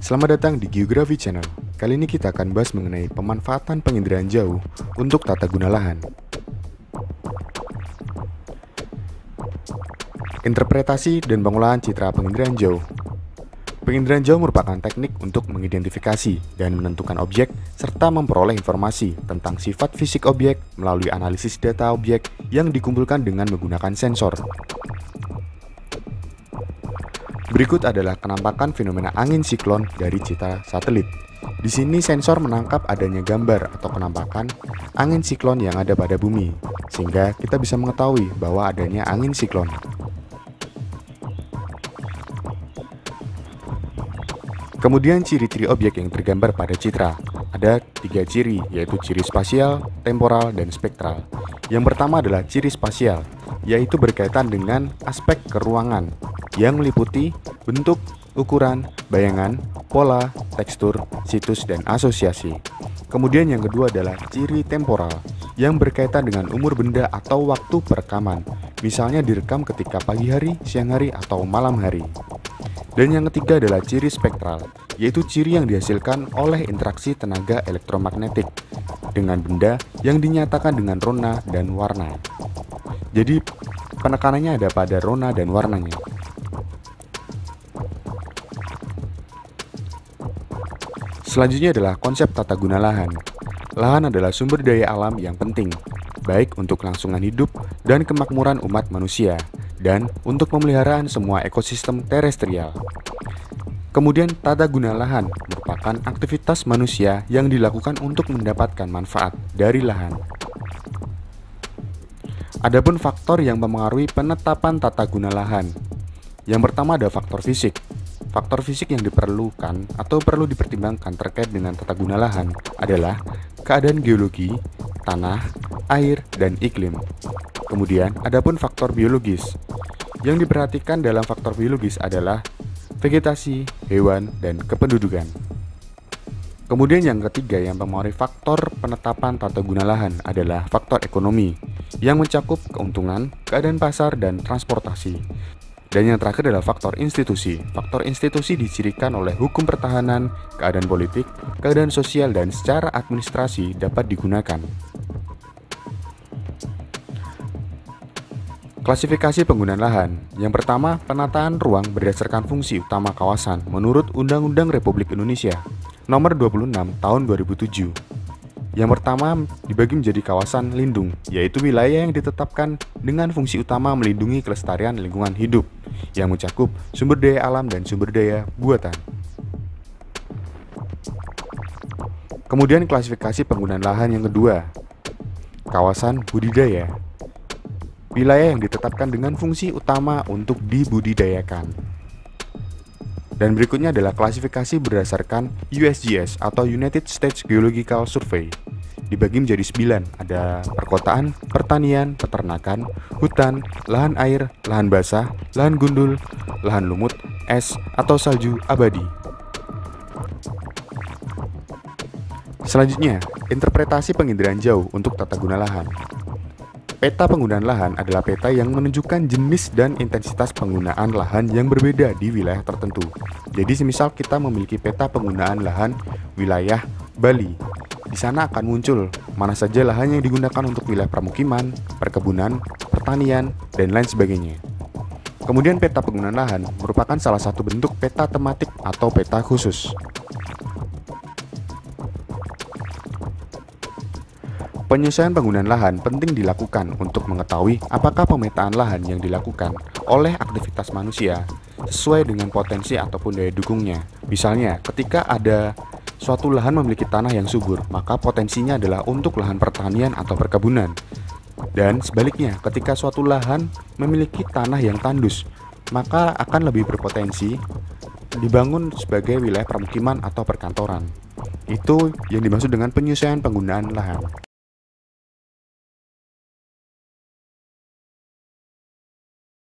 Selamat datang di Geografi Channel. Kali ini kita akan bahas mengenai pemanfaatan penginderaan jauh untuk tata guna lahan. Interpretasi dan pengolahan citra penginderaan jauh. Penginderaan jauh merupakan teknik untuk mengidentifikasi dan menentukan objek serta memperoleh informasi tentang sifat fisik objek melalui analisis data objek yang dikumpulkan dengan menggunakan sensor. Berikut adalah penampakan fenomena angin siklon dari citra satelit. Di sini sensor menangkap adanya gambar atau penampakan angin siklon yang ada pada bumi, sehingga kita bisa mengetahui bahwa adanya angin siklon. Kemudian ciri-ciri objek yang tergambar pada citra. Ada 3 ciri, yaitu ciri spasial, temporal, dan spektral. Yang pertama adalah ciri spasial, yaitu berkaitan dengan aspek keruangan yang meliputi bentuk, ukuran, bayangan, pola, tekstur, situs, dan asosiasi. Kemudian yang kedua adalah ciri temporal yang berkaitan dengan umur benda atau waktu perekaman, misalnya direkam ketika pagi hari, siang hari, atau malam hari. Dan yang ketiga adalah ciri spektral, yaitu ciri yang dihasilkan oleh interaksi tenaga elektromagnetik dengan benda yang dinyatakan dengan rona dan warna. Jadi penekanannya ada pada rona dan warnanya. Selanjutnya adalah konsep tata guna lahan. Lahan adalah sumber daya alam yang penting, baik untuk kelangsungan hidup dan kemakmuran umat manusia, dan untuk pemeliharaan semua ekosistem terestrial. Kemudian tata guna lahan merupakan aktivitas manusia yang dilakukan untuk mendapatkan manfaat dari lahan. Adapun faktor yang mempengaruhi penetapan tata guna lahan. Yang pertama ada faktor fisik. Faktor fisik yang diperlukan atau perlu dipertimbangkan terkait dengan tata guna lahan adalah keadaan geologi, tanah, air, dan iklim. Kemudian, adapun faktor biologis. Yang diperhatikan dalam faktor biologis adalah vegetasi, hewan, dan kependudukan. Kemudian yang ketiga yang mempengaruhi faktor penetapan tata guna lahan adalah faktor ekonomi yang mencakup keuntungan, keadaan pasar, dan transportasi. Dan yang terakhir adalah faktor institusi. Faktor institusi dicirikan oleh hukum pertahanan, keadaan politik, keadaan sosial, dan secara administrasi dapat digunakan. Klasifikasi penggunaan lahan. Yang pertama, penataan ruang berdasarkan fungsi utama kawasan menurut Undang-Undang Republik Indonesia Nomor 26 Tahun 2007. Yang pertama dibagi menjadi kawasan lindung, yaitu wilayah yang ditetapkan dengan fungsi utama melindungi kelestarian lingkungan hidup yang mencakup sumber daya alam dan sumber daya buatan. Kemudian klasifikasi penggunaan lahan yang kedua, kawasan budidaya. Wilayah yang ditetapkan dengan fungsi utama untuk dibudidayakan. Dan berikutnya adalah klasifikasi berdasarkan USGS atau United States Geological Survey. Dibagi menjadi 9, ada perkotaan, pertanian, peternakan, hutan, lahan air, lahan basah, lahan gundul, lahan lumut, es, atau salju abadi. Selanjutnya, interpretasi penginderaan jauh untuk tata guna lahan. Peta penggunaan lahan adalah peta yang menunjukkan jenis dan intensitas penggunaan lahan yang berbeda di wilayah tertentu. Jadi semisal kita memiliki peta penggunaan lahan wilayah Bali, di sana akan muncul mana saja lahan yang digunakan untuk wilayah permukiman, perkebunan, pertanian, dan lain sebagainya. Kemudian peta penggunaan lahan merupakan salah satu bentuk peta tematik atau peta khusus. Penyesuaian penggunaan lahan penting dilakukan untuk mengetahui apakah pemetaan lahan yang dilakukan oleh aktivitas manusia sesuai dengan potensi ataupun daya dukungnya. Misalnya, ketika ada suatu lahan memiliki tanah yang subur, maka potensinya adalah untuk lahan pertanian atau perkebunan. Dan sebaliknya, ketika suatu lahan memiliki tanah yang tandus, maka akan lebih berpotensi dibangun sebagai wilayah permukiman atau perkantoran. Itu yang dimaksud dengan penyesuaian penggunaan lahan.